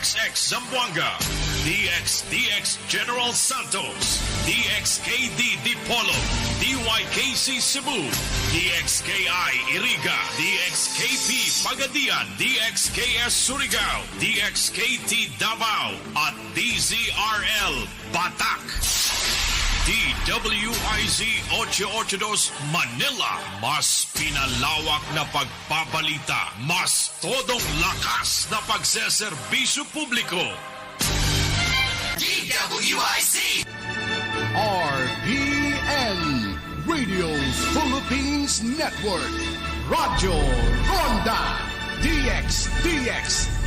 XX Zamboanga, DX General Santos, DXKD Dipolo, DYKC Cebu, DXKI Iriga, DXKP Pagadian, DXKS Surigao, DXKT Davao, at DZRL Batak. DWIZ 882 Manila, mas pinalawak na pagpabalita, mas todong lakas na pagseserbisyo publiko. DWIZ RPN Radio Philippines Network, Radyo Ronda, DX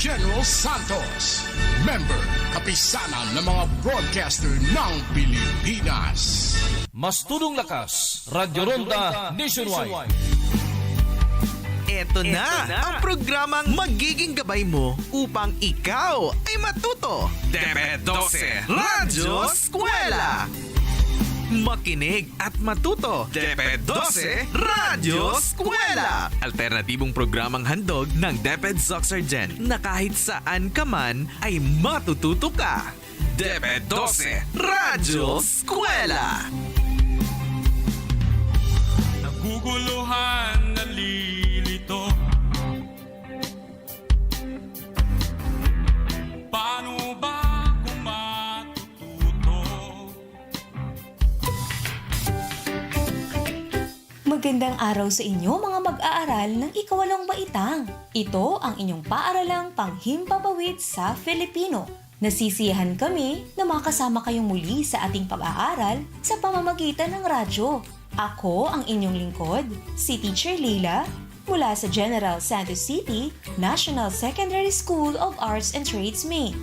General Santos, member kapisanan ng mga broadcaster ng Pilipinas. Mas tudong lakas, Radyo Ronda Nationwide. Ito na ang programang magiging gabay mo upang ikaw ay matuto. DEP ED 12 Radyo Eskwela. Makinig at matuto. DEP ED 12 Radyo Eskwela. Alternatibong programang handog ng DEP ED Soxer Gen na kahit saan ka man ay matututo ka. DEP ED 12 Radyo Eskwela. Naguguluhan, nalilito. Paano ba kung matututo? Magandang araw sa inyo mga mag-aaral ng ikawalong baitang. Ito ang inyong paaralang panghimpapawid sa Filipino. Nasisiyahan kami na makasama kayong muli sa ating pag-aaral sa pamamagitan ng radyo. Ako ang inyong lingkod, si Teacher Leila, mula sa General Santos City, National Secondary School of Arts and Trades, Maine.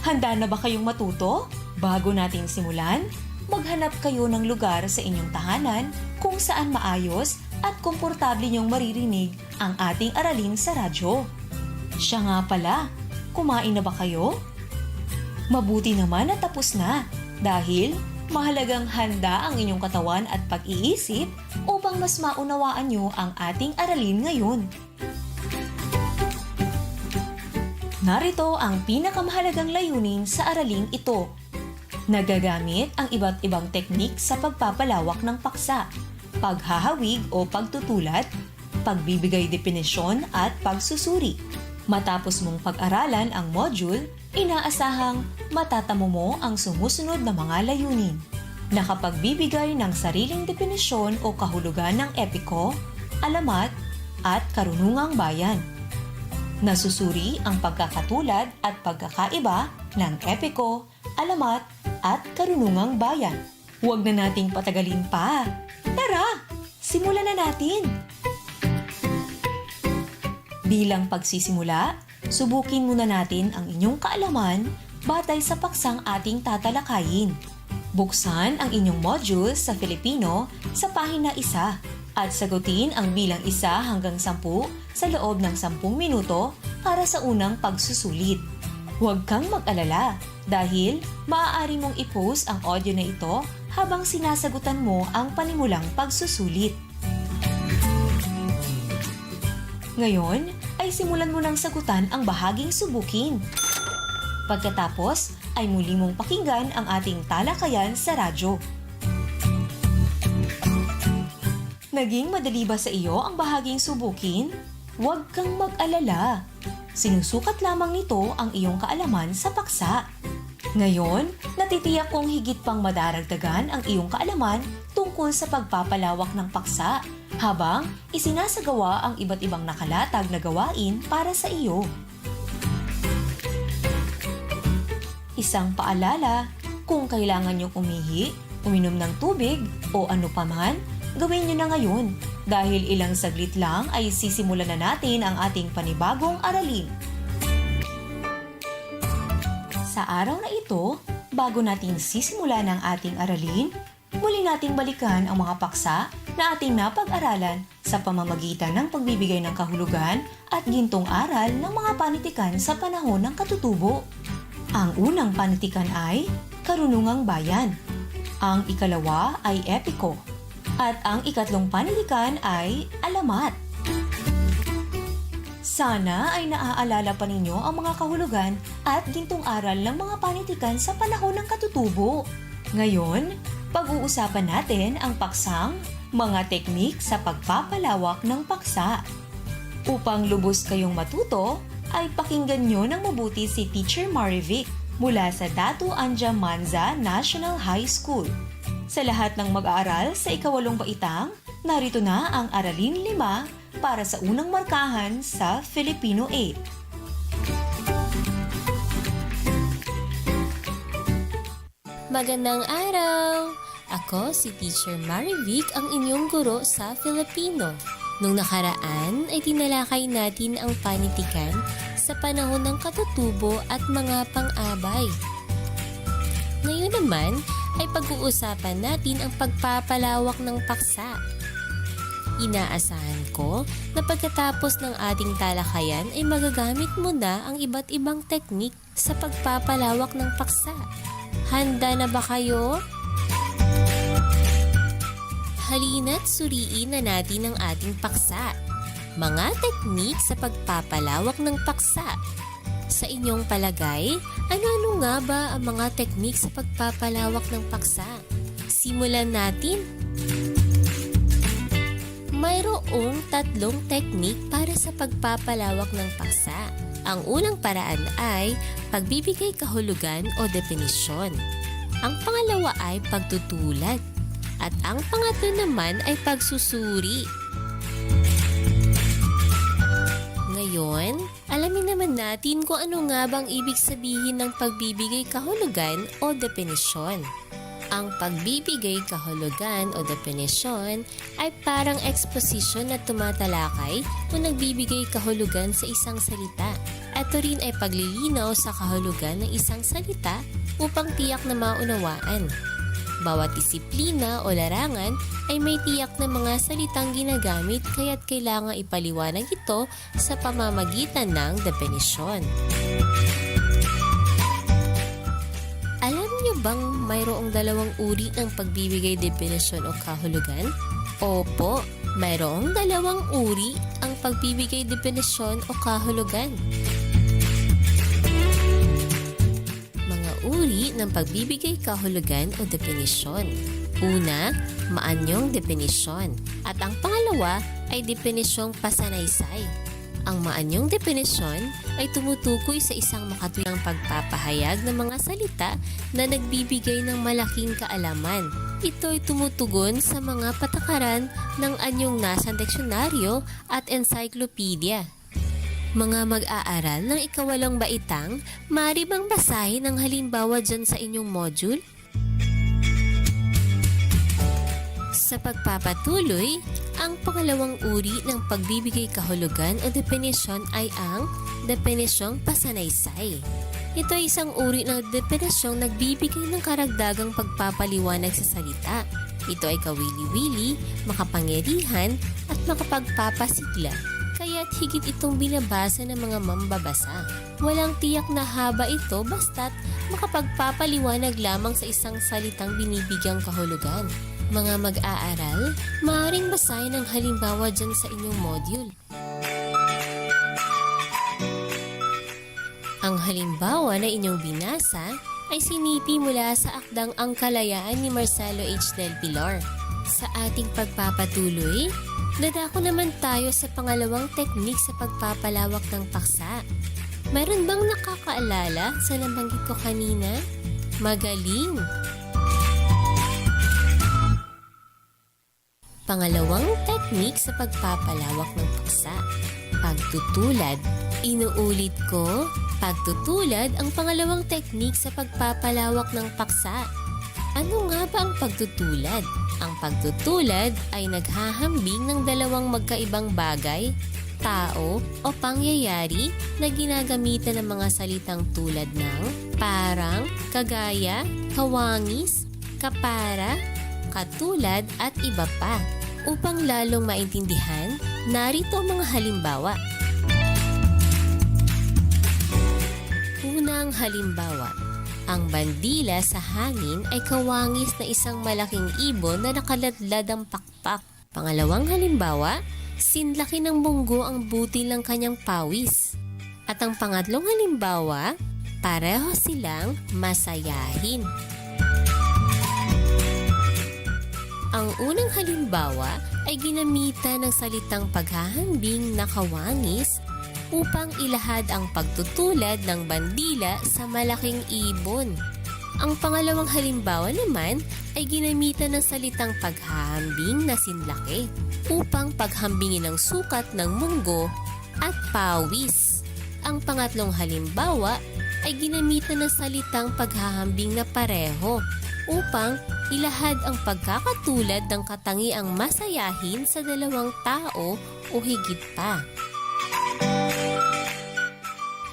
Handa na ba kayong matuto? Bago natin simulan, maghanap kayo ng lugar sa inyong tahanan kung saan maayos at komportable niyong maririnig ang ating aralin sa radyo. Siya nga pala, kumain na ba kayo? Mabuti naman na tapos na dahil mahalagang handa ang inyong katawan at pag-iisip upang mas maunawaan niyo ang ating aralin ngayon. Narito ang pinakamahalagang layunin sa araling ito. Nagagamit ang iba't ibang teknik sa pagpapalawak ng paksa, paghahawig o pagtutulat, pagbibigay definisyon at pagsusuri. Matapos mong pag-aralan ang module, inaasahang matatamo mo ang sumusunod na mga layunin. Nakapagbibigay ng sariling definisyon o kahulugan ng epiko, alamat, at karunungang bayan. Nasusuri ang pagkakatulad at pagkakaiba ng epiko, alamat, at karunungang bayan. Huwag na nating patagalin pa. Tara, simulan na natin! Bilang pagsisimula, subukin muna natin ang inyong kaalaman batay sa paksang ating tatalakayin. Buksan ang inyong module sa Filipino sa pahina 1 at sagutin ang bilang 1 hanggang 10 sa loob ng 10 minuto para sa unang pagsusulit. Huwag kang mag-alala dahil maaari mong i-post ang audio na ito habang sinasagutan mo ang panimulang pagsusulit. Ngayon ay simulan mo nang sagutan ang bahaging subukin. Pagkatapos ay muli mong pakinggan ang ating talakayan sa radyo. Naging madali ba sa iyo ang bahaging subukin? Huwag kang mag-alala. Sinusukat lamang nito ang iyong kaalaman sa paksa. Ngayon, natitiyak kong higit pang madaragdagan ang iyong kaalaman tungkol sa pagpapalawak ng paksa habang isinasagawa ang iba't ibang nakalatag na gawain para sa iyo. Isang paalala, kung kailangan niyong umihi, uminom ng tubig o ano paman, gawin niyo na ngayon dahil ilang saglit lang ay sisimulan na natin ang ating panibagong aralin. Sa araw na ito, bago natin sisimulan ang ating aralin, muli nating balikan ang mga paksa na ating napag-aralan sa pamamagitan ng pagbibigay ng kahulugan at gintong aral ng mga panitikan sa panahon ng katutubo. Ang unang panitikan ay karunungang bayan. Ang ikalawa ay epiko. At ang ikatlong panitikan ay alamat. Sana ay naaalala pa ninyo ang mga kahulugan at gintong aral ng mga panitikan sa panahon ng katutubo. Ngayon, pag-uusapan natin ang paksang mga teknik sa pagpapalawak ng paksa. Upang lubos kayong matuto, ay pakinggan nyo ng mabuti si Teacher Marivic mula sa Datu Anja Manza National High School. Sa lahat ng mag-aaral sa ikawalong baitang, narito na ang Aralin 5 para sa unang markahan sa Filipino 8. Magandang araw! Ako si Teacher Marivic, ang inyong guro sa Filipino. Nung nakaraan ay tinalakay natin ang panitikan sa panahon ng katutubo at mga pang-abay. Ngayon naman ay pag-uusapan natin ang pagpapalawak ng paksa. Inaasahan ko na pagkatapos ng ating talakayan ay magagamit mo na ang iba't ibang teknik sa pagpapalawak ng paksa. Handa na ba kayo? Halina't suriin na natin ang ating paksa. Mga teknik sa pagpapalawak ng paksa. Sa inyong palagay, ano-ano nga ba ang mga teknik sa pagpapalawak ng paksa? Simulan natin. Mayroong 3 teknik para sa pagpapalawak ng paksa. Ang unang paraan ay pagbibigay kahulugan o definisyon. Ang pangalawa ay pagtutulad. At ang pangatlo naman ay pagsusuri. Ngayon, alamin naman natin kung ano nga bang ibig sabihin ng pagbibigay kahulugan o definisyon. Ang pagbibigay kahulugan o definisyon ay parang exposition na tumatalakay o nagbibigay kahulugan sa isang salita. Ito rin ay paglilinaw sa kahulugan ng isang salita upang tiyak na maunawaan. Bawat disiplina o larangan ay may tiyak na mga salitang ginagamit kaya't kailangang ipaliwanag ito sa pamamagitan ng definisyon. Alam niyo bang mayroong 2 uri ng pagbibigay definisyon o kahulugan? Opo, mayroong 2 uri ang pagbibigay definisyon o kahulugan. Mga uri ng pagbibigay kahulugan o definisyon. Una, maanyong definisyon. At ang pangalawa ay definisyong pasanaysay. Ang maanyong definisyon ay tumutukoy sa isang makatwirang pagpapahayag ng mga salita na nagbibigay ng malaking kaalaman. Ito ay tumutugon sa mga patakaran ng anyong nasa diksyonaryo at encyclopedia. Mga mag-aaral ng ikawalong baitang, maaari bang basahin ang halimbawa dyan sa inyong module? Sa pagpapatuloy, ang pangalawang uri ng pagbibigay kahulugan o definisyon ay ang definisyong pasanaysay. Ito ay isang uri ng definisyong nagbibigay ng karagdagang pagpapaliwanag sa salita. Ito ay kawili-wili, makapangyarihan at makapagpapasigla. Kaya't higit itong binabasa ng mga mambabasa. Walang tiyak na haba ito basta't makapagpapaliwanag lamang sa isang salitang binibigyang kahulugan. Mga mag-aaral, maaaring basahin ang halimbawa dyan sa inyong module. Ang halimbawa na inyong binasa ay sinipi mula sa akdang Ang Kalayaan ni Marcelo H. Del Pilar. Sa ating pagpapatuloy, dadako naman tayo sa pangalawang teknik sa pagpapalawak ng paksa. Mayroon bang nakakaalala sa nabanggit ko kanina? Magaling! Pangalawang teknik sa pagpapalawak ng paksa. Pagtutulad. Inuulit ko, pagtutulad ang pangalawang teknik sa pagpapalawak ng paksa. Ano nga ba ang pagtutulad? Ang pagtutulad ay naghahambing ng 2 magkaibang bagay, tao o pangyayari na ginagamitan ng mga salitang tulad ng parang, kagaya, kawangis, kapara, katulad at iba pa. Upang lalong maintindihan, narito ang mga halimbawa. Unang halimbawa, ang bandila sa hangin ay kawangis na isang malaking ibon na nakaladlad ang pakpak. Pangalawang halimbawa, sinlaki ng munggo ang butil ng kanyang pawis. At ang pangatlong halimbawa, pareho silang masayahin. Ang unang halimbawa ay ginamitan ng salitang paghahambing na kawangis upang ilahad ang pagtutulad ng bandila sa malaking ibon. Ang pangalawang halimbawa naman ay ginamitan ng salitang paghahambing na sinlaki upang paghambingin ang sukat ng munggo at pawis. Ang pangatlong halimbawa ay ginamitan ng salitang paghahambing na pareho upang ilahad ang pagkakatulad ng katangiang masayahin sa dalawang tao o higit pa.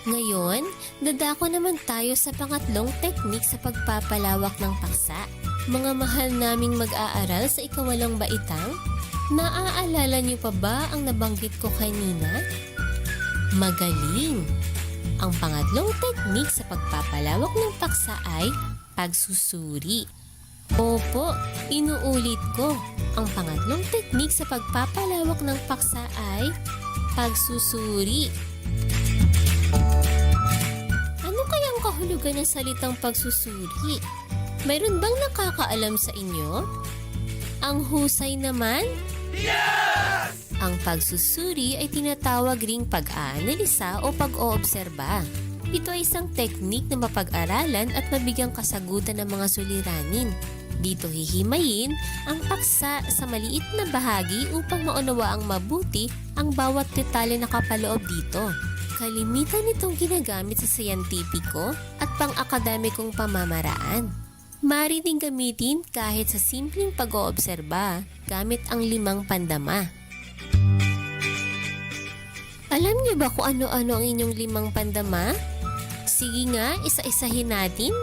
Ngayon, dadako naman tayo sa pangatlong teknik sa pagpapalawak ng paksa. Mga mahal naming mag-aaral sa ikawalong baitang, naaalala niyo pa ba ang nabanggit ko kanina? Magaling! Ang pangatlong teknik sa pagpapalawak ng paksa ay pagsusuri. Opo, inuulit ko. Ang pangatlong teknik sa pagpapalawak ng paksa ay pagsusuri. Ano kayang kahulugan ng salitang pagsusuri? Mayroon bang nakakaalam sa inyo? Ang husay naman? Yes! Ang pagsusuri ay tinatawag ring pag-aanalisa o pag-oobserba. Ito ay isang teknik na mapag-aralan at mabigyang kasagutan ng mga suliranin. Dito hihimayin ang paksa sa maliit na bahagi upang maunawaang mabuti ang bawat detalye na kapaloob dito. Kalimitan nitong ginagamit sa siyentipiko at pang-akademikong pamamaraan. Maaari ding gamitin kahit sa simpleng pag-oobserba gamit ang 5 pandama. Alam niyo ba kung ano-ano ang inyong 5 pandama? Sige nga, isa-isahin natin.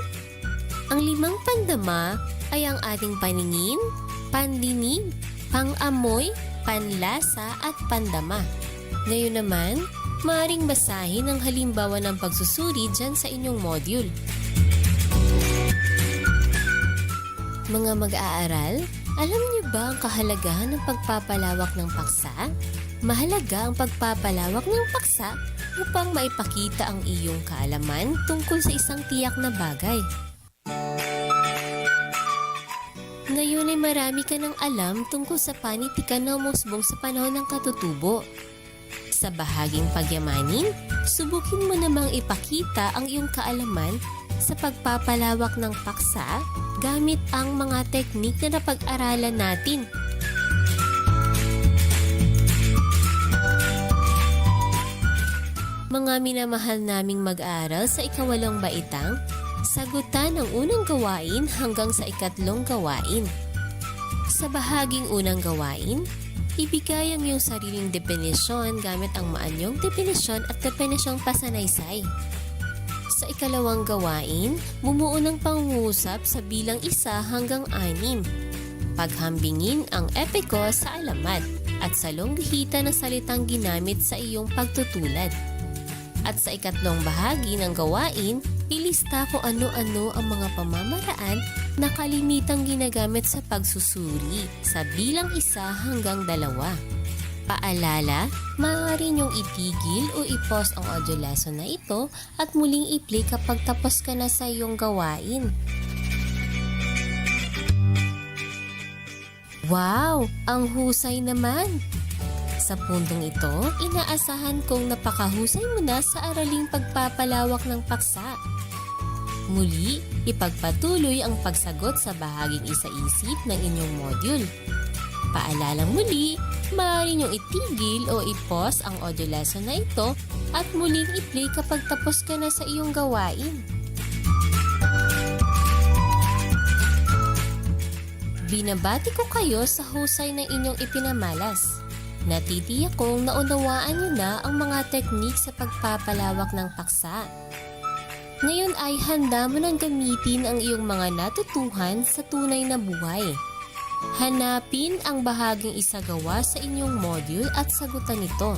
Ang 5 pandama ay ang ating paningin, pandinig, pang-amoy, panlasa at pandama. Ngayon naman, maaaring basahin ang halimbawa ng pagsusuri dyan sa inyong module. Mga mag-aaral, alam niyo ba ang kahalagahan ng pagpapalawak ng paksa? Mahalaga ang pagpapalawak ng paksa upang maipakita ang iyong kaalaman tungkol sa isang tiyak na bagay. Ngayon ay marami ka ng alam tungkol sa panitikan na umusbong sa panahon ng katutubo. Sa bahaging pagyamanin, subukin mo namang ipakita ang iyong kaalaman sa pagpapalawak ng paksa gamit ang mga teknik na napag-aralan natin. Mga minamahal naming mag-aaral sa ikawalong baitang, sagutan ang unang gawain hanggang sa ikatlong gawain. Sa bahaging unang gawain, ibigay ang iyong sariling definisyon gamit ang maanyong definisyon at definisyong pasanaysay. Sa ikalawang gawain, bumuo ng pangungusap sa bilang 1 hanggang 6. Paghambingin ang epiko sa alamat at sa longgihita ng salitang ginamit sa iyong pagtutulad. At sa ikatlong bahagi ng gawain, ilista kung ano-ano ang mga pamamaraan na kalimitang ginagamit sa pagsusuri sa bilang 1 hanggang 2. Paalala, maaari niyong itigil o i-pause ang audio lesson na ito at muling i-play kapag tapos ka na sa iyong gawain. Wow! Ang husay naman! Sa puntong ito, inaasahan kong napakahusay mo na sa araling pagpapalawak ng paksa. Muli, ipagpatuloy ang pagsagot sa bahaging isa-isip ng inyong module. Paalalang muli, maaari niyong itigil o i-pause ang audio lesson na ito at muling i-play kapag tapos ka na sa iyong gawain. Binabati ko kayo sa husay ng inyong ipinamalas. Natitiyak kong naunawaan niyo na ang mga teknik sa pagpapalawak ng paksa. Ngayon ay handa mo nang gamitin ang iyong mga natutuhan sa tunay na buhay. Hanapin ang bahaging isagawa sa inyong module at sagutan ito.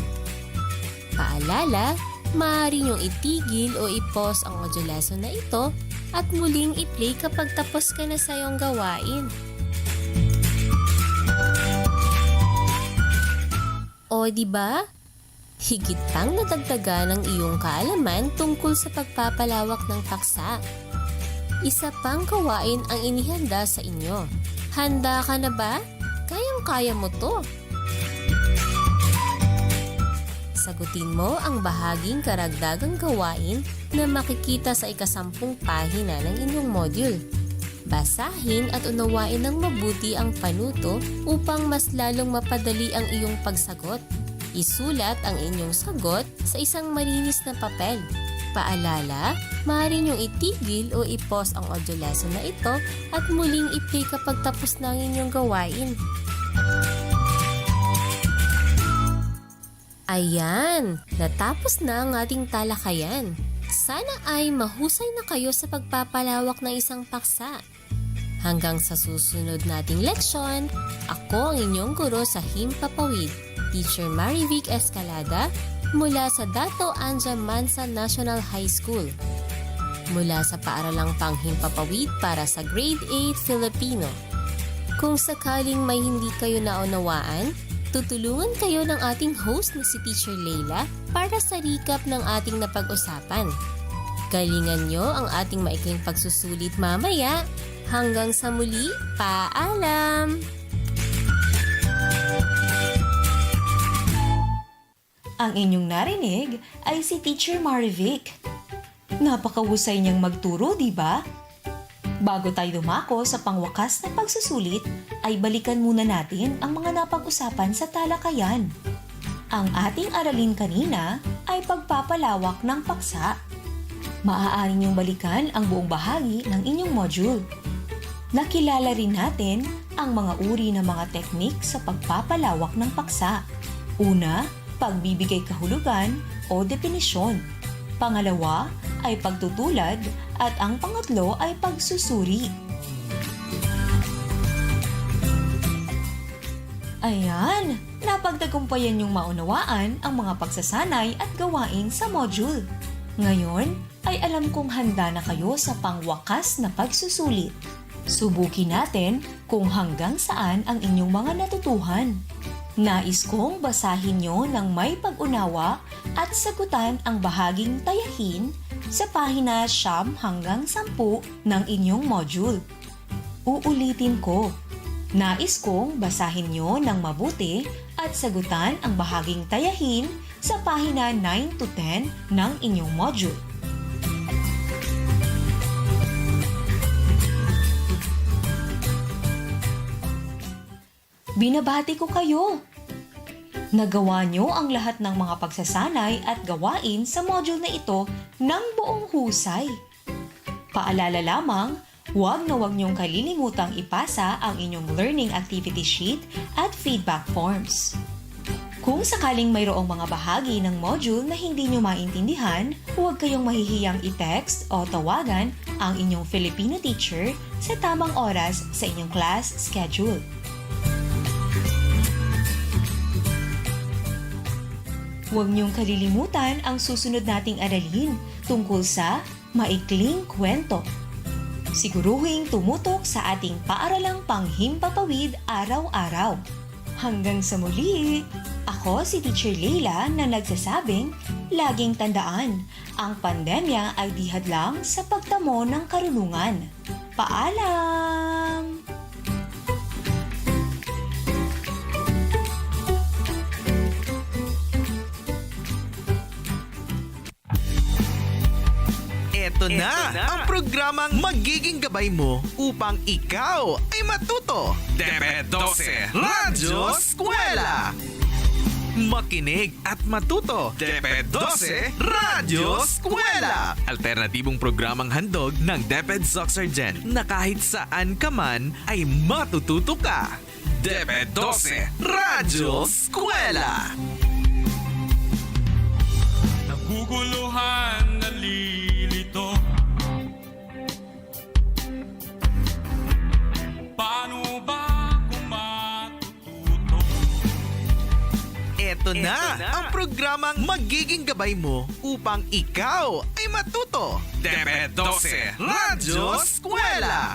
Paalala, maaari niyong itigil o i-pause ang audio lesson na ito at muling i-play kapag tapos ka na sa iyong gawain. O O di ba? Higit pang nadagdagan ang iyong kaalaman tungkol sa pagpapalawak ng paksa. Isa pang gawain ang inihanda sa inyo. Handa ka na ba? Kayang-kaya mo to. Sagutin mo ang bahaging karagdagang gawain na makikita sa 10 pahina ng inyong module. Basahin at unawain ng mabuti ang panuto upang mas lalong mapadali ang iyong pagsagot. Isulat ang inyong sagot sa isang malinis na papel. Paalala, maaari niyong itigil o i-pause ang audio lesson na ito at muling i-play kapag tapos na ang inyong gawain. Ayan, natapos na ang ating talakayan. Sana ay mahusay na kayo sa pagpapalawak ng isang paksa. Hanggang sa susunod nating leksyon, ako ang inyong guro sa Himpapawid, Teacher Marivic Escalada, mula sa Dato Anja Mansa National High School. Mula sa paaralang Panghimpapawid para sa Grade 8 Filipino. Kung sakaling may hindi kayo naunawaan, tutulungan kayo ng ating host na si Teacher Leila para sa recap ng ating napag-usapan. Galingan nyo ang ating maikling pagsusulit mamaya. Hanggang sa muli, paalam! Ang inyong narinig ay si Teacher Marivic. Napakahusay niyang magturo, di ba? Bago tayo dumako sa pangwakas na pagsusulit, ay balikan muna natin ang mga napag-usapan sa talakayan. Ang ating aralin kanina ay pagpapalawak ng paksa. Maaari niyong balikan ang buong bahagi ng inyong module. Nakilala rin natin ang mga uri ng mga teknik sa pagpapalawak ng paksa. Una, pagbibigay kahulugan o definisyon. Pangalawa ay pagtutulad at ang pangatlo ay pagsusuri. Ayan, napagtagumpayan niyong maunawaan ang mga pagsasanay at gawain sa module. Ngayon ay alam kong handa na kayo sa pangwakas na pagsusulit. Subukin natin kung hanggang saan ang inyong mga natutuhan. Nais kong basahin nyo ng may pag-unawa at sagutan ang bahaging tayahin sa pahina 9 hanggang 10 ng inyong module. Uulitin ko. Nais kong basahin nyo ng mabuti at sagutan ang bahaging tayahin sa pahina 9 to 10 ng inyong module. Binabati ko kayo! Nagawa nyo ang lahat ng mga pagsasanay at gawain sa module na ito ng buong husay. Paalala lamang, huwag nyong kalilimutang ipasa ang inyong learning activity sheet at feedback forms. Kung sakaling mayroong mga bahagi ng module na hindi nyo maintindihan, huwag kayong mahihiyang i-text o tawagan ang inyong Filipino teacher sa tamang oras sa inyong class schedule. Huwag niyong kalilimutan ang susunod nating aralin tungkol sa maikling kwento. Siguruhing tumutok sa ating paaralang panghimpapawid araw-araw. Hanggang sa muli, ako si Teacher Leila na nagsasabing, laging tandaan, ang pandemya ay di hadlang sa pagtamo ng karunungan. Paalam! Ito na ang programang magiging gabay mo upang ikaw ay matuto. DEP ED 12 Radyo Eskwela! Makinig at matuto. DEP ED 12 Radyo Eskwela! Alternatibong programang handog ng DEP ED Soxargen na kahit saan ka man ay matututo ka. DEP ED 12 Radyo Eskwela! Naguguluhan, nalilito. Paano ba kung matututo? Ito na ang programang magiging gabay mo upang ikaw ay matuto. DEP ED 12 Radyo Eskwela!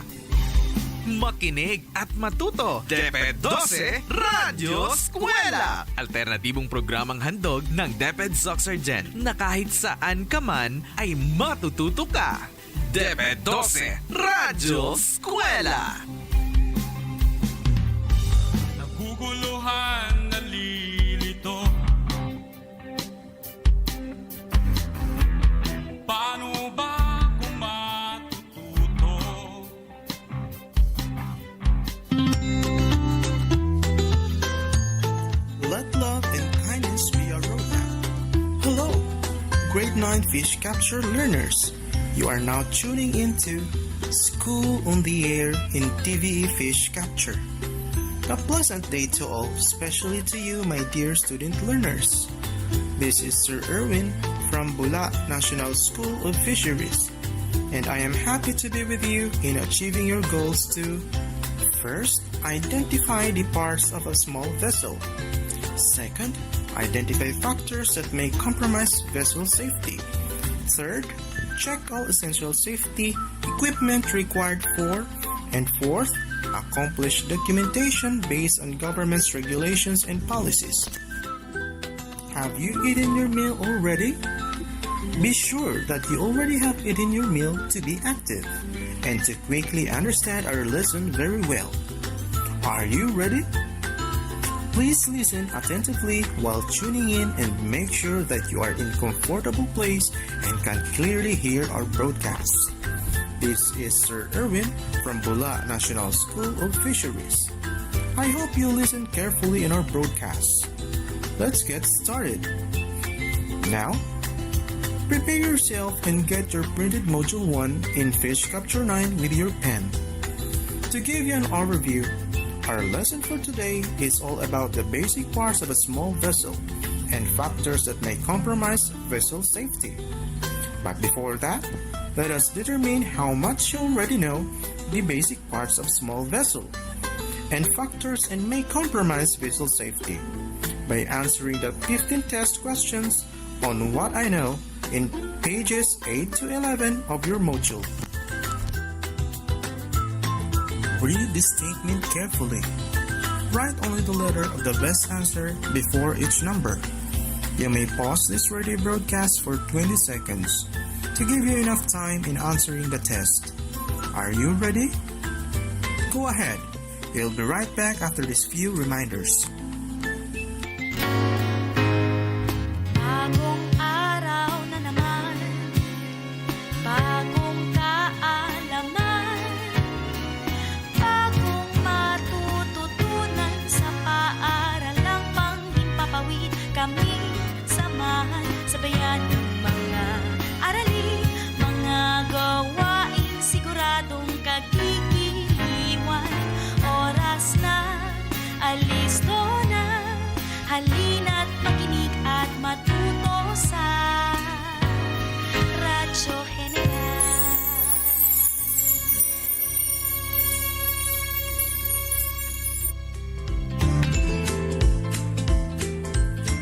Makinig at matuto. DepEd 12 Radyo Eskwela. Alternatibong programang handog ng DepEd Soxergen na kahit saan ka man ay matututo ka. DepEd 12 Radyo Eskwela. Naguguluhan, nalilito. Paano ba ako matututo? Let love and kindness be our roadmap. Hello, grade 9 fish capture learners. You are now tuning into School on the Air in TVE Fish Capture. A pleasant day to all, especially to you, my dear student learners. This is Sir Erwin from Bula National School of Fisheries, and I am happy to be with you in achieving your goals to first, identify the parts of a small vessel. Second, identify factors that may compromise vessel safety. Third, check all essential safety equipment required for. And fourth, accomplish documentation based on government's regulations and policies. Have you eaten your meal already? Be sure that you already have eaten your meal to be active and to quickly understand our lesson very well. Are you ready? Please listen attentively while tuning in and make sure that you are in a comfortable place and can clearly hear our broadcast. This is Sir Erwin from Bula National School of Fisheries. I hope you listen carefully in our broadcast. Let's get started. Now, prepare yourself and get your printed Module 1 in Fish Capture 9 with your pen. To give you an overview, our lesson for today is all about the basic parts of a small vessel and factors that may compromise vessel safety. But before that, let us determine how much you already know the basic parts of small vessel and factors and may compromise vessel safety by answering the 15 test questions on What I Know in pages 8 to 11 of your module. Read the statement carefully. Write only the letter of the best answer before each number. You may pause this radio broadcast for 20 seconds to give you enough time in answering the test. Are you ready? Go ahead. We'll be right back after these few reminders. Bagong araw na naman, bagong kaalaman, bagong matututunan sa paaralang panghimpapawid. Kami samahan, sabayan ng mga aralin, mga gawain siguradong kagigiliwan. Oras na, alisto na, halina't makinig at matuto sa Radyo General.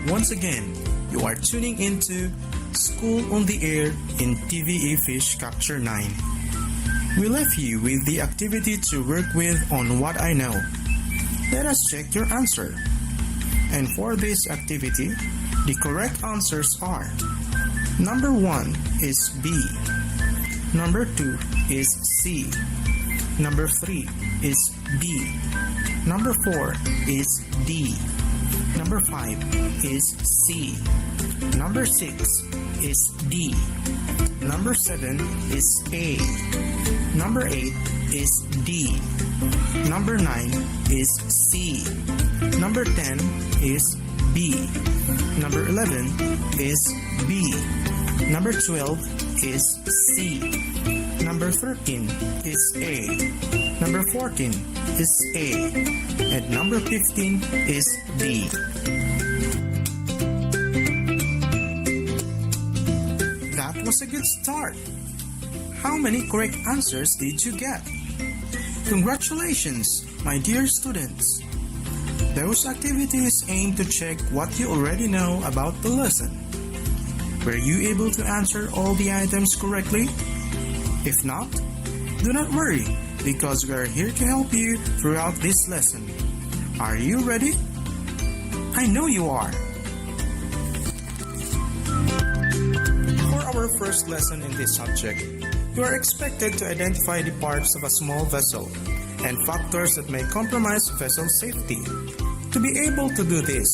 Once again, you are tuning into School on the Air in TVE Fish Capture 9. We left you with the activity to work with on What I Know. Let us check your answer. And for this activity, the correct answers are: number 1 is B, number 2 is C, number 3 is B, number 4 is D, number 5 is C, number 6 is D, number 7 is A, number 8 is D, number 9 is C, number 10 is B, number 11 is B, number 12 is C, number 13 is A, number 14 is A, and number 15 is D. That was a good start. How many correct answers did you get? Congratulations, my dear students. Those activities aim to check what you already know about the lesson. Were you able to answer all the items correctly? If not, do not worry. because we are here to help you throughout this lesson. Are you ready? I know you are. For our first lesson in this subject, you are expected to identify the parts of a small vessel and factors that may compromise vessel safety. To be able to do this,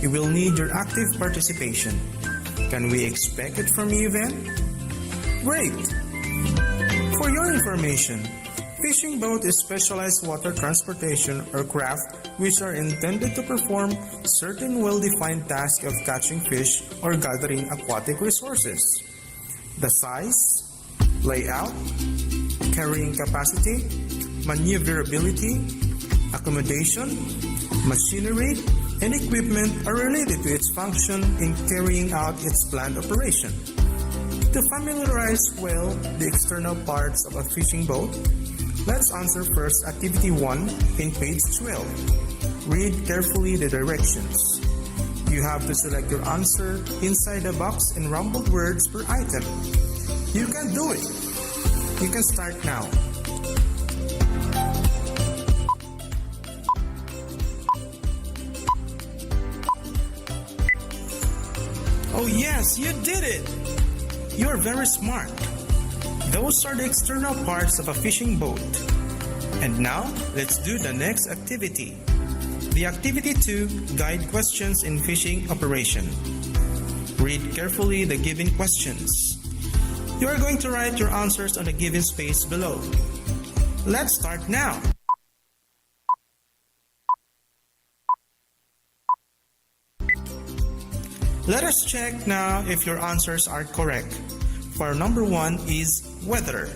you will need your active participation. Can we expect it from you then? Great! For your information, fishing boat is specialized water transportation or craft which are intended to perform certain well-defined tasks of catching fish or gathering aquatic resources. The size, layout, carrying capacity, maneuverability, accommodation, machinery, and equipment are related to its function in carrying out its planned operation. To familiarize well the external parts of a fishing boat, let's answer first Activity 1 in page 12. Read carefully the directions. You have to select your answer inside the box in rumbled words per item. You can do it. You can start now. Oh yes, you did it! You're very smart. Those are the external parts of a fishing boat. And now, let's do the next activity. The Activity 2, Guide Questions in Fishing Operation. Read carefully the given questions. You are going to write your answers on the given space below. Let's start now. Let us check now if your answers are correct. For number 1 is weather.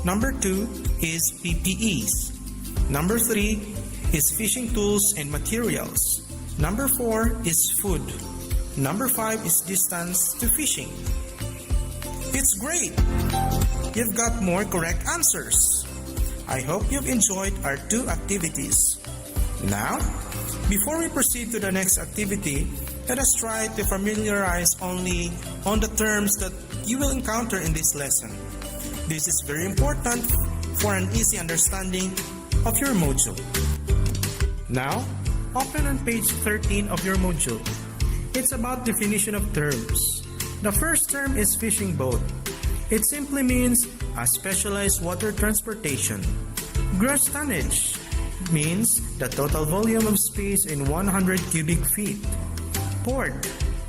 Number 2 is PPEs. Number 3 is fishing tools and materials. Number 4 is food. Number 5 is distance to fishing. It's great! You've got more correct answers. I hope you've enjoyed our 2 activities. Now, before we proceed to the next activity, let us try to familiarize only on the terms that you will encounter in this lesson. This is very important for an easy understanding of your module. Now, open on page 13 of your module. It's about definition of terms. The first term is fishing boat. It simply means a specialized water transportation. Gross tonnage means the total volume of space in 100 cubic feet. Port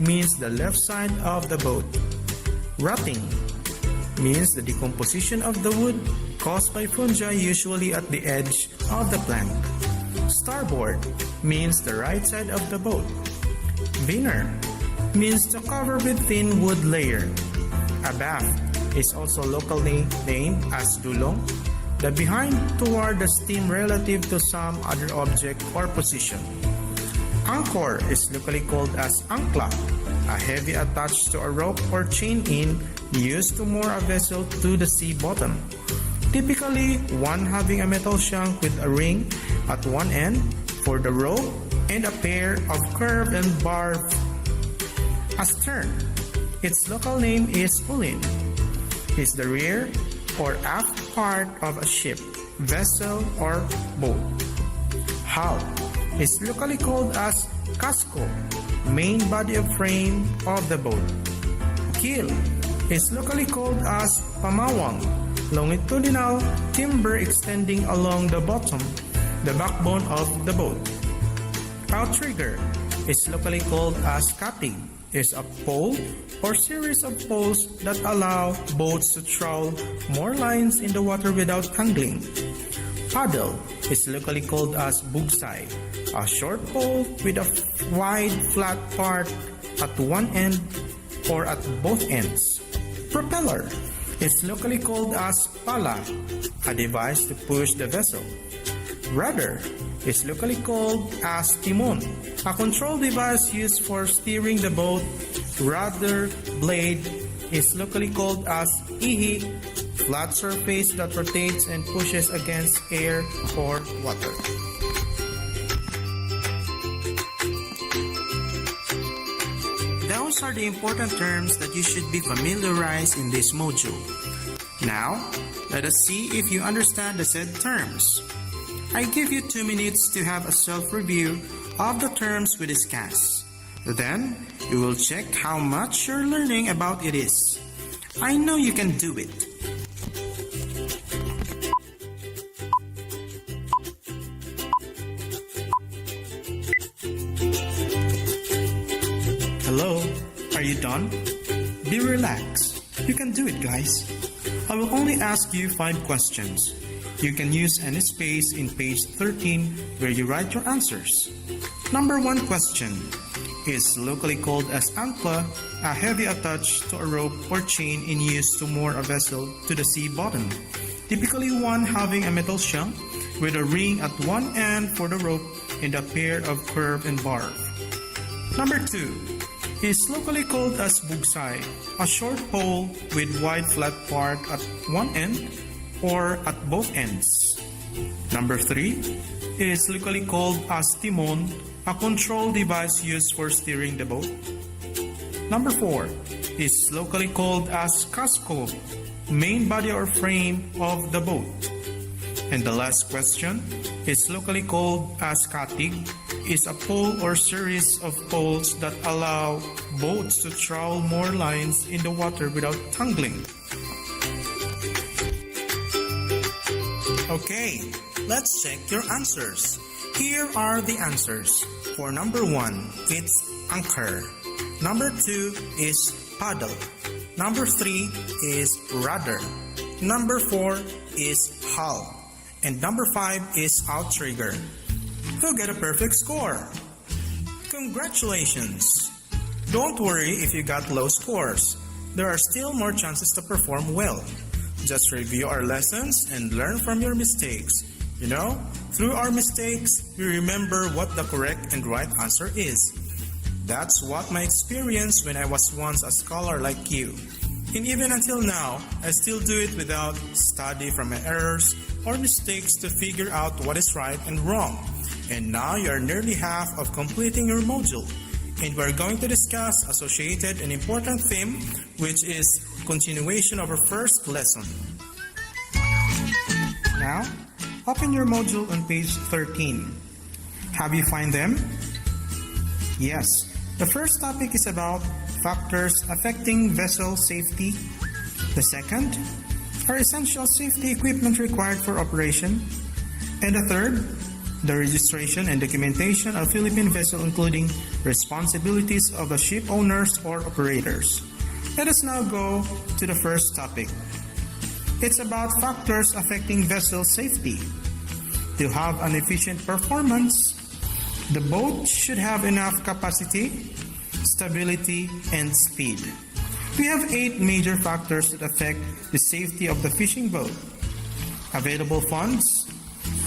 means the left side of the boat. Rotting means the decomposition of the wood caused by fungi, usually at the edge of the plank. Starboard means the right side of the boat. Veneer means the cover with thin wood layer. Abaft is also locally named as dulong, the behind toward the steam relative to some other object or position. Anchor is locally called as ancla, a heavy attached to a rope or chain in used to moor a vessel to the sea bottom. Typically, one having a metal shank with a ring at one end for the rope and a pair of curved and barbed. Astern, its local name is ulin, is the rear or aft part of a ship, vessel, or boat. Hull is locally called as casco, main body of frame of the boat. Keel is locally called as pamawang, longitudinal timber extending along the bottom, the backbone of the boat. Outrigger is locally called as katig, is a pole or series of poles that allow boats to trawl more lines in the water without angling. Paddle is locally called as bugsay, a short pole with a wide flat part at one end or at both ends. Propeller is locally called as pala, a device to push the vessel. Rudder is locally called as timon, a control device used for steering the boat. Rudder blade is locally called as ihi, flat surface that rotates and pushes against air or water. Those are the important terms that you should be familiarized in this module. Now, let us see if you understand the said terms. I give you 2 minutes to have a self-review of the terms we discuss. Then, you will check how much you're learning about it is. I know you can do it. Hello, are you done? Be relaxed. You can do it, guys. I will only ask you 5 questions. You can use any space in page 13 where you write your answers. Number 1 question. Is locally called as ancla a heavy attached to a rope or chain in use to moor a vessel to the sea bottom? Typically one having a metal shank with a ring at one end for the rope and a pair of curb and barb. Number 2. Is locally called as bugsay, a short pole with wide flat part at one end or at both ends. Number 3 is locally called as timon, a control device used for steering the boat. Number 4 is locally called as casco, main body or frame of the boat. And the last question is locally called as katig, is a pole or series of poles that allow boats to travel more lines in the water without tangling. Okay, let's check your answers. Here are the answers. For number 1, it's anchor. Number 2 is paddle. Number 3 is rudder. Number 4 is hull. And number 5 is outrigger. Who got a perfect score? Congratulations! Don't worry if you got low scores. There are still more chances to perform well. Just review our lessons and learn from your mistakes. You know, through our mistakes, we remember what the correct and right answer is. That's what my experience when I was once a scholar like you. And even until now, I still do it without study from my errors or mistakes to figure out what is right and wrong. And now you are nearly half of completing your module. And we're going to discuss associated and important theme, which is continuation of our first lesson. Now, open your module on page 13. Have you find them? Yes. The first topic is about factors affecting vessel safety. The second are essential safety equipment required for operation. And the third, the registration and documentation of Philippine vessel, including responsibilities of the ship owners or operators. Let us now go to the first topic. It's about factors affecting vessel safety. To have an efficient performance, the boat should have enough capacity, stability, and speed. We have 8 major factors that affect the safety of the fishing boat. Available funds,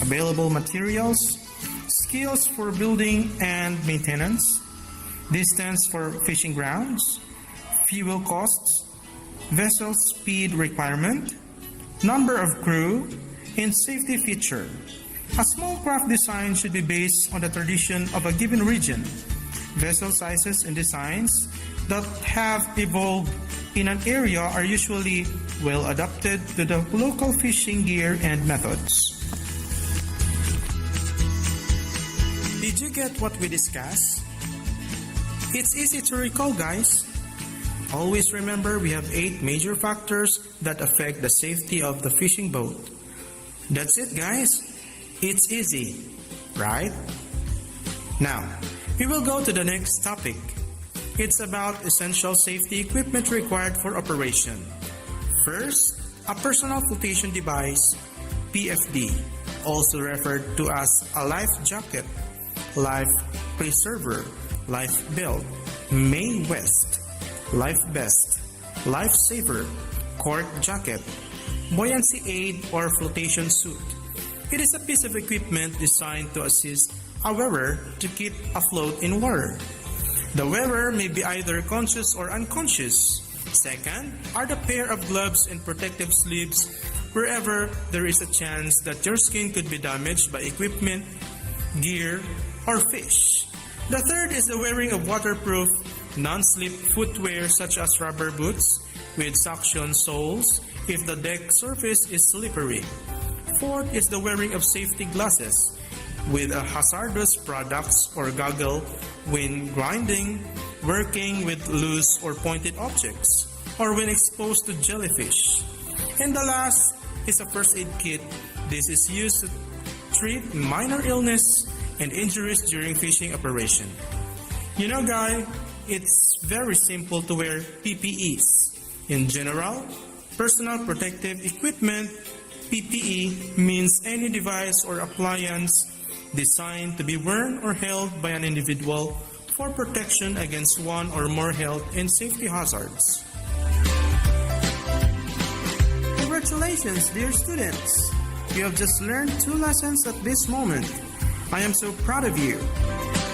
available materials, skills for building and maintenance, distance for fishing grounds, fuel costs, vessel speed requirement, number of crew, and safety feature. A small craft design should be based on the tradition of a given region. Vessel sizes and designs that have evolved in an area are usually well adapted to the local fishing gear and methods. Did you get what we discussed? It's easy to recall, guys. Always remember we have 8 major factors that affect the safety of the fishing boat. That's it, guys. It's easy, right? Now, we will go to the next topic. It's about essential safety equipment required for operation. First, a personal flotation device, PFD, also referred to as a life jacket, life preserver, life belt, main vest, life vest, life saver, cork jacket, buoyancy aid or flotation suit. It is a piece of equipment designed to assist a wearer to keep afloat in water. The wearer may be either conscious or unconscious. Second are the pair of gloves and protective sleeves wherever there is a chance that your skin could be damaged by equipment, gear, or fish. The third is the wearing of waterproof, non-slip footwear such as rubber boots, with suction soles if the deck surface is slippery. Fourth is the wearing of safety glasses with a hazardous products or goggle when grinding, working with loose or pointed objects, or when exposed to jellyfish. And the last is a first aid kit. This is used to treat minor illness and injuries during fishing operation. You know, guy, it's very simple to wear PPEs. In general, personal protective equipment, PPE means any device or appliance designed to be worn or held by an individual for protection against one or more health and safety hazards. Congratulations, dear students! You have just learned 2 lessons at this moment. I am so proud of you.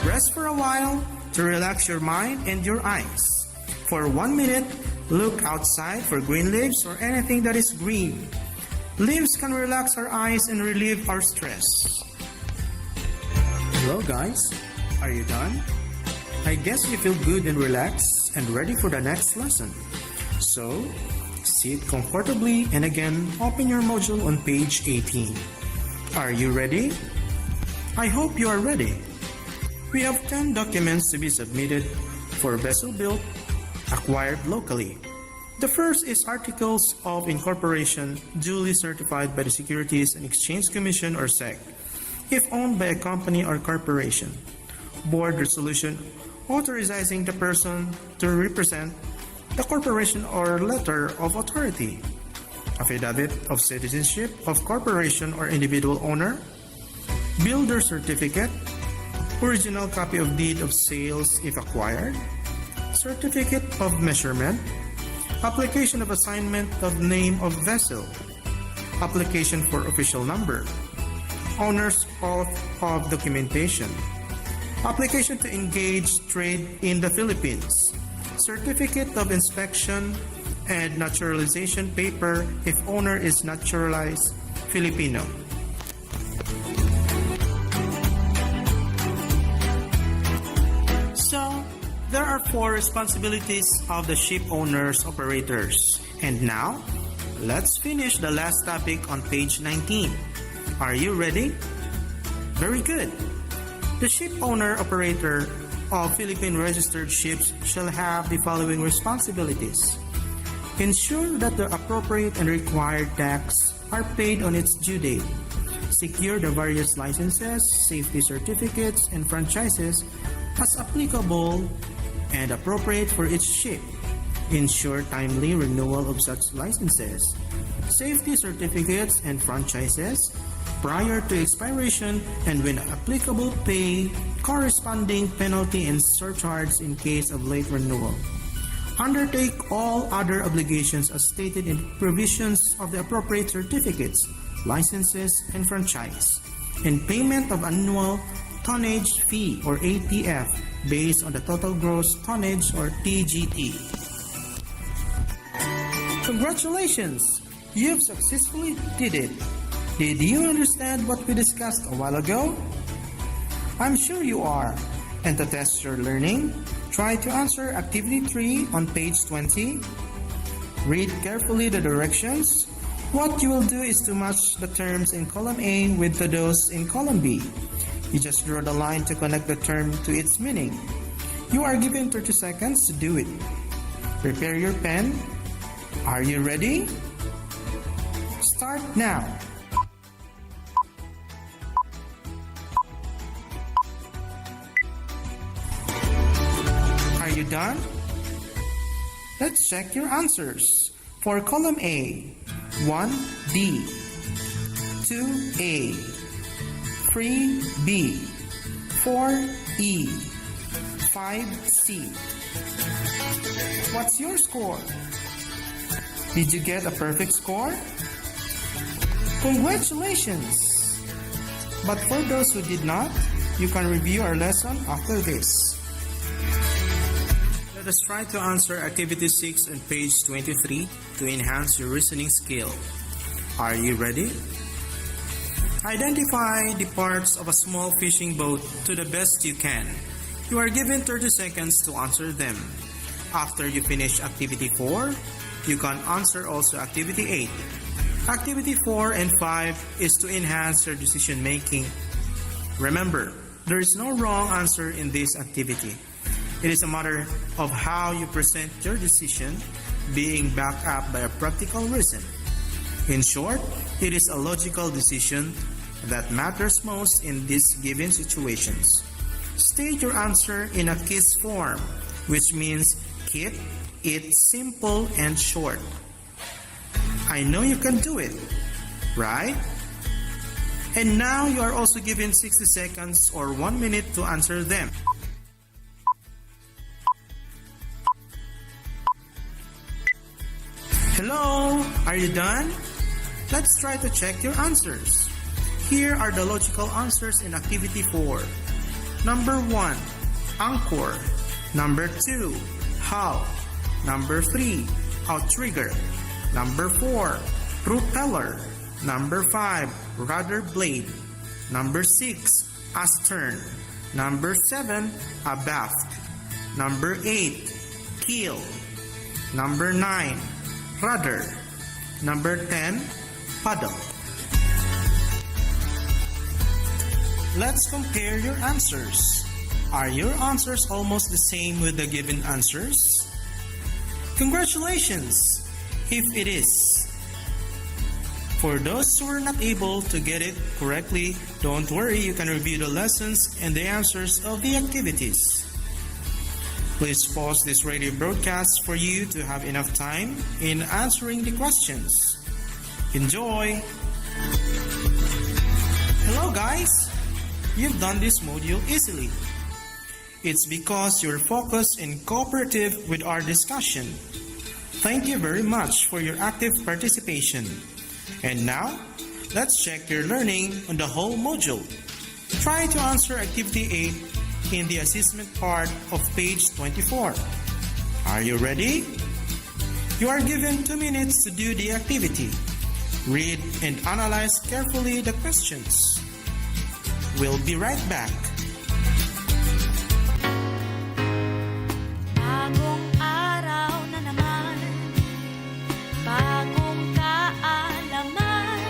Rest for a while to relax your mind and your eyes. For 1 minute, look outside for green leaves or anything that is green. Leaves can relax our eyes and relieve our stress. Hello guys, are you done? I guess you feel good and relaxed and ready for the next lesson. So, sit comfortably and again open your module on page 18. Are you ready? I hope you are ready. We have 10 documents to be submitted for vessel built, acquired locally. The first is Articles of Incorporation duly certified by the Securities and Exchange Commission or SEC, if owned by a company or corporation. Board resolution authorizing the person to represent the corporation or letter of authority. Affidavit of citizenship of corporation or individual owner. Builder certificate. Original copy of deed of sales if acquired. Certificate of measurement. Application of assignment of name of vessel. Application for official number. Owner's oath of documentation. Application to engage trade in the Philippines. Certificate of inspection and naturalization paper if owner is naturalized Filipino. So, there are 4 responsibilities of the ship owners operators. And now, let's finish the last topic on page 19. Are you ready? Very good. The ship owner operator of Philippine registered ships shall have the following responsibilities. Ensure that the appropriate and required tax are paid on its due date. Secure the various licenses, safety certificates, and franchises as applicable and appropriate for each ship. Ensure timely renewal of such licenses, safety certificates, and franchises prior to expiration, and when applicable, pay corresponding penalty and surcharge in case of late renewal. Undertake all other obligations as stated in provisions of the appropriate certificates, licenses, and franchise, and payment of annual tonnage fee or ATF based on the total gross tonnage or TGT. Congratulations! You've successfully did it. Did you understand what we discussed a while ago? I'm sure you are. And to test your learning, try to answer Activity 3 on page 20. Read carefully the directions. What you will do is to match the terms in column A with those in column B. You just draw the line to connect the term to its meaning. You are given 30 seconds to do it. Prepare your pen. Are you ready? Start now. Are you done? Let's check your answers. For column A, 1D, 2A, 3B, 4E, 5C. What's your score? Did you get a perfect score? Congratulations! But for those who did not, you can review our lesson after this. Let us try to answer Activity 6 on page 23 to enhance your reasoning skill. Are you ready? Identify the parts of a small fishing boat to the best you can. You are given 30 seconds to answer them. After you finish Activity 4, You can answer also activity 8. Activity 4 and 5 is to enhance your decision making. Remember, there is no wrong answer in this activity. It is a matter of how you present your decision being backed up by a practical reason. In short, it is a logical decision that matters most in these given situations. State your answer in a KISS form, which means keep it simple and short. I know you can do it, right? And now you are also given 60 seconds or 1 minute to answer them. Hello, are you done? Let's try to check your answers. Here are the logical answers in activity 4. Number 1, anchor. Number 2, how. Number 3, outrigger. Number 4, propeller. Number 5, rudder blade. Number 6, astern. Number 7, abaft. Number 8, keel. Number 9, rudder. Number 10, paddle. Let's compare your answers. Are your answers almost the same with the given answers? Congratulations, if it is. For those who were not able to get it correctly, don't worry, you can review the lessons and the answers of the activities. Please pause this radio broadcast for you to have enough time in answering the questions. Enjoy! Hello guys! You've done this module easily. It's because you're focused and cooperative with our discussion. Thank you very much for your active participation. And now, let's check your learning on the whole module. Try to answer activity 8 in the assessment part of page 24. Are you ready? You are given 2 minutes to do the activity. Read and analyze carefully the questions. We'll be right back. Bagong araw na naman, bagong kaalaman,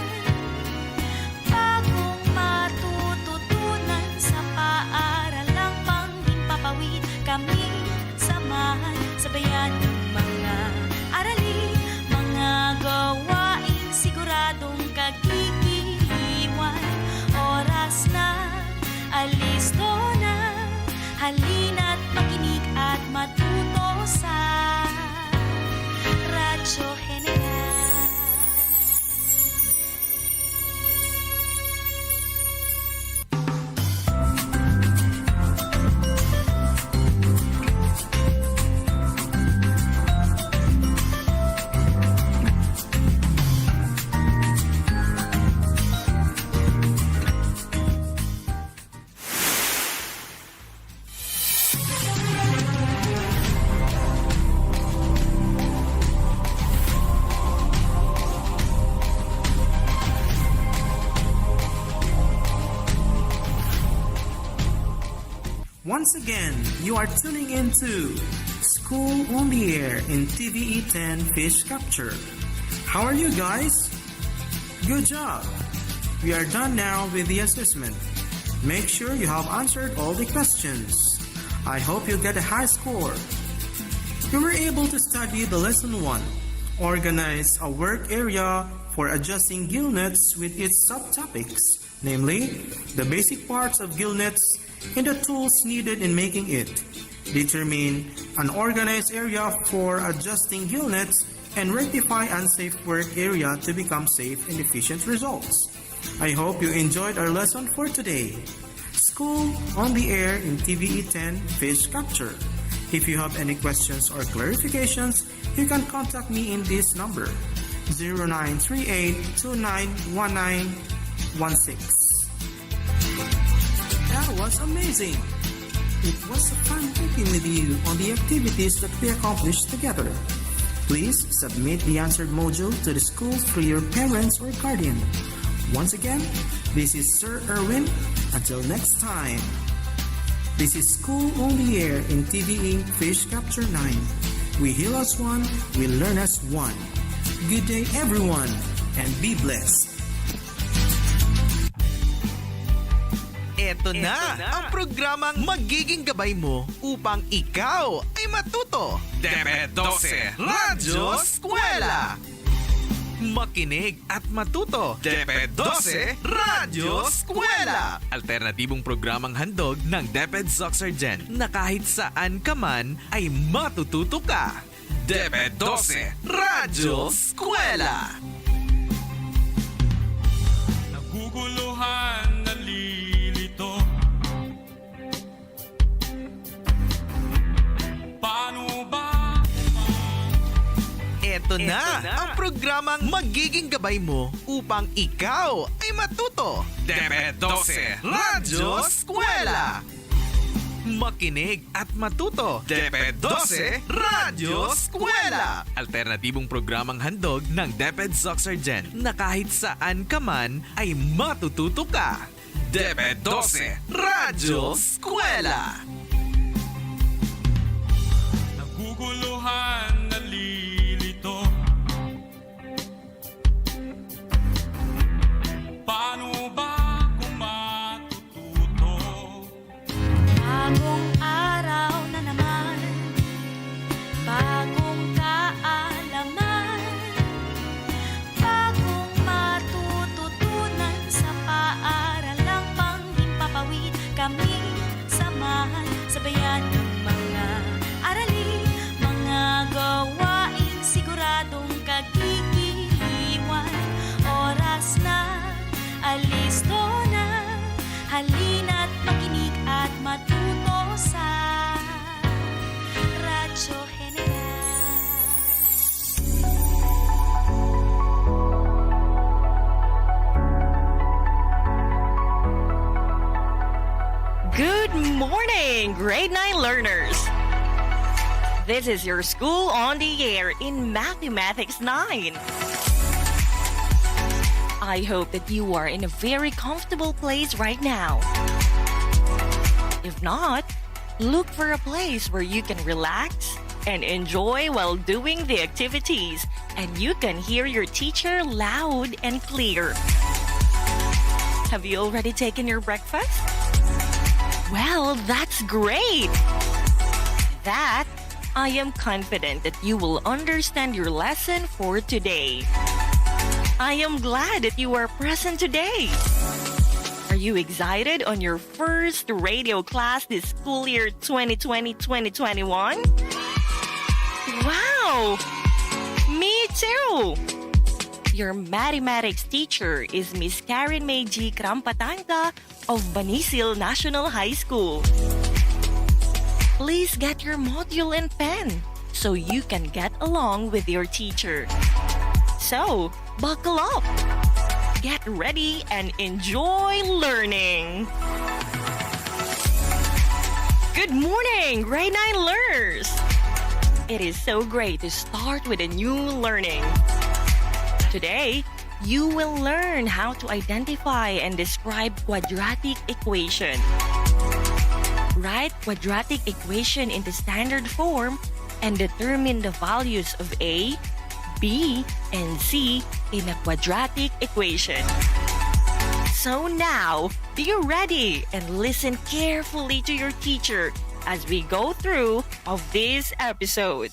bagong matututunan sa paaralang panghimpapawid. Kaming samahan, sabayan ng mga aralin, mga gawain siguradong kagigiliwan. Oras na, alisto na, halina't makinig at matuto sa Radyo General. Once again, you are tuning into School on the Air in TVE 10 Fish Capture. How are you guys? Good job! We are done now with the assessment. Make sure you have answered all the questions. I hope you get a high score. You were able to study the lesson 1, organize a work area for adjusting gill nets with its subtopics, namely the basic parts of gill nets and the tools needed in making it. Determine an organized area for adjusting gill nets and rectify unsafe work area to become safe and efficient results. I hope you enjoyed our lesson for today. School on the Air in TVE 10 Fish Capture. If you have any questions or clarifications, you can contact me in this number, 0938-291916. That was amazing! It was fun working with you on the activities that we accomplished together. Please submit the answered module to the school through your parents or guardian. Once again, this is Sir Erwin. Until next time. This is School on the Air in TVE Fish Capture 9. We heal as one, we learn as one. Good day everyone, and be blessed. Ito na ang programang magiging gabay mo upang ikaw ay matuto. DEP ED Radyo Eskwela. Makinig at matuto. DEP ED Radyo Eskwela. Alternatibong programang handog ng DEP ED Gen na kahit saan ka man ay matututo ka. DEP ED Radyo Eskwela. Naguguluhan, nalilito. Paano ba? Ito na ang programang magiging gabay mo upang ikaw ay matuto. DEP ED Radyo Eskwela. Makinig at matuto. DEP ED Radyo Eskwela. Alternatibong programang handog ng DEP ED Gen na kahit saan ka man ay matututo ka. DEP ED Radyo Eskwela. Naguguluhan, nalilito. Paano ba kung matututo? Bagong araw na naman, bagong kaalaman, bagong matututunan sa paaralang panghimpapawid. Kaming samahan, sabayan ng mga aralin, mga gawaing siguradong kagigiliwan. Oras na, alisto na, halina't makinig at matuto sa Radyo General. Good morning, grade 9 learners. This is your school on the air in Mathematics 9. I hope that you are in a very comfortable place right now. If not, look for a place where you can relax and enjoy while doing the activities, and you can hear your teacher loud and clear. Have you already taken your breakfast? Well, that's great! That, I am confident that you will understand your lesson for today. I am glad that you are present today. Are you excited on your first radio class this school year 2020-2021? Wow! Me too! Your mathematics teacher is Miss Karen May G. Krampatanga of Banisil National High School. Please get your module and pen so you can get along with your teacher. So, buckle up, get ready, and enjoy learning. Good morning, grade 9 learners. It is so great to start with a new learning. Today, you will learn how to identify and describe quadratic equation. Write quadratic equation into standard form and determine the values of A, B, and C in a quadratic equation. So now, be ready and listen carefully to your teacher as we go through of this episode.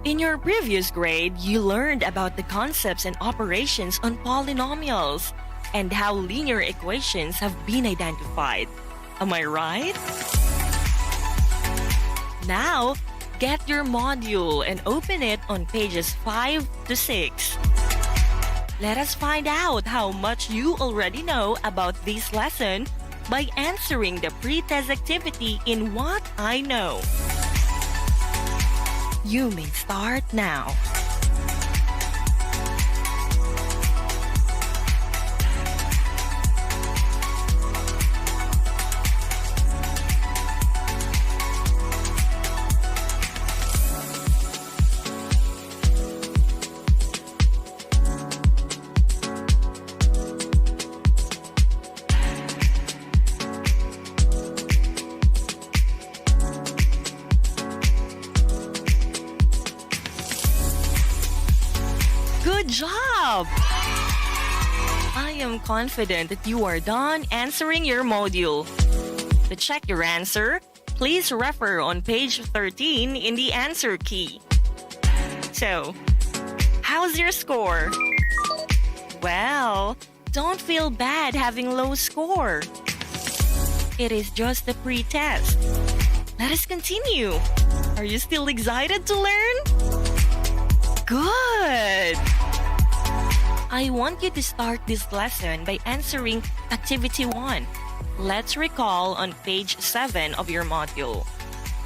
In your previous grade, you learned about the concepts and operations on polynomials and how linear equations have been identified. Am I right? Now, get your module and open it on pages 5 to 6. Let us find out how much you already know about this lesson by answering the pre-test activity in What I Know. You may start now. job! I am confident that you are done answering your module. To check your answer, please refer on page 13 in the answer key. So, how's your score? Well, don't feel bad having low score. It is just a pre-test. Let us continue. Are you still excited to learn? Good! I want you to start this lesson by answering Activity 1. Let's recall on page 7 of your module.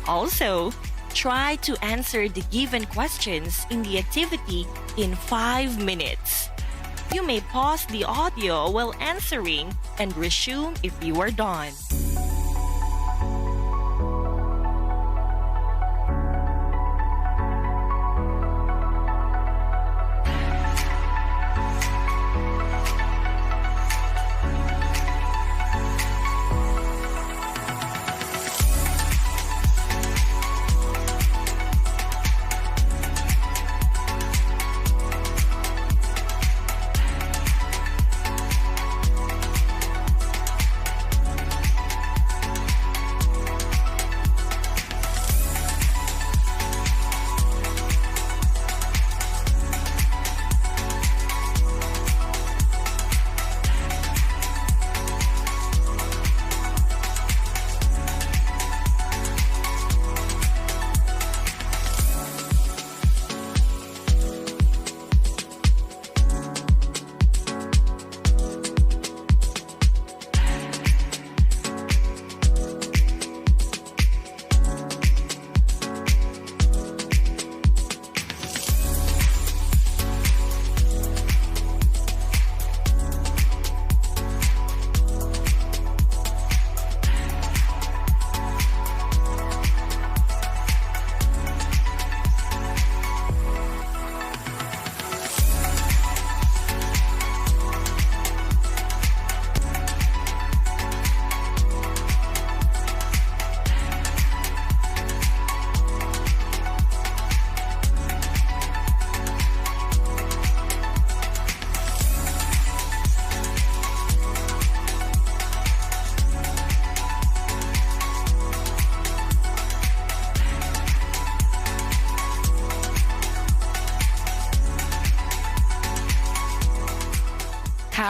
Also, try to answer the given questions in the activity in 5 minutes. You may pause the audio while answering and resume if you are done.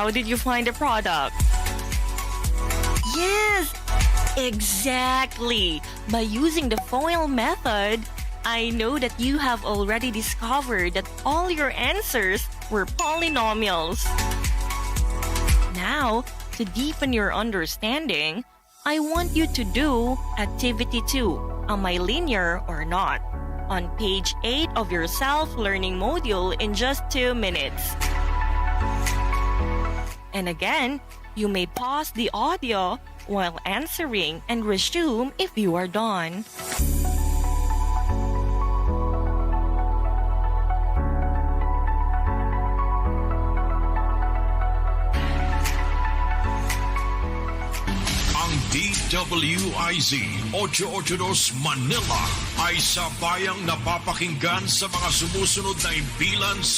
How did you find the product? Yes, exactly. By using the FOIL method, I know that you have already discovered that all your answers were polynomials. Now, to deepen your understanding, I want you to do Activity 2, Am I linear or not? On page 8 of your self-learning module in just 2 minutes. And again, you may pause the audio while answering and resume if you are done. Ang DWIZ 882 Manila ay sabayang napapakinggan sa mga sumusunod na impilan sa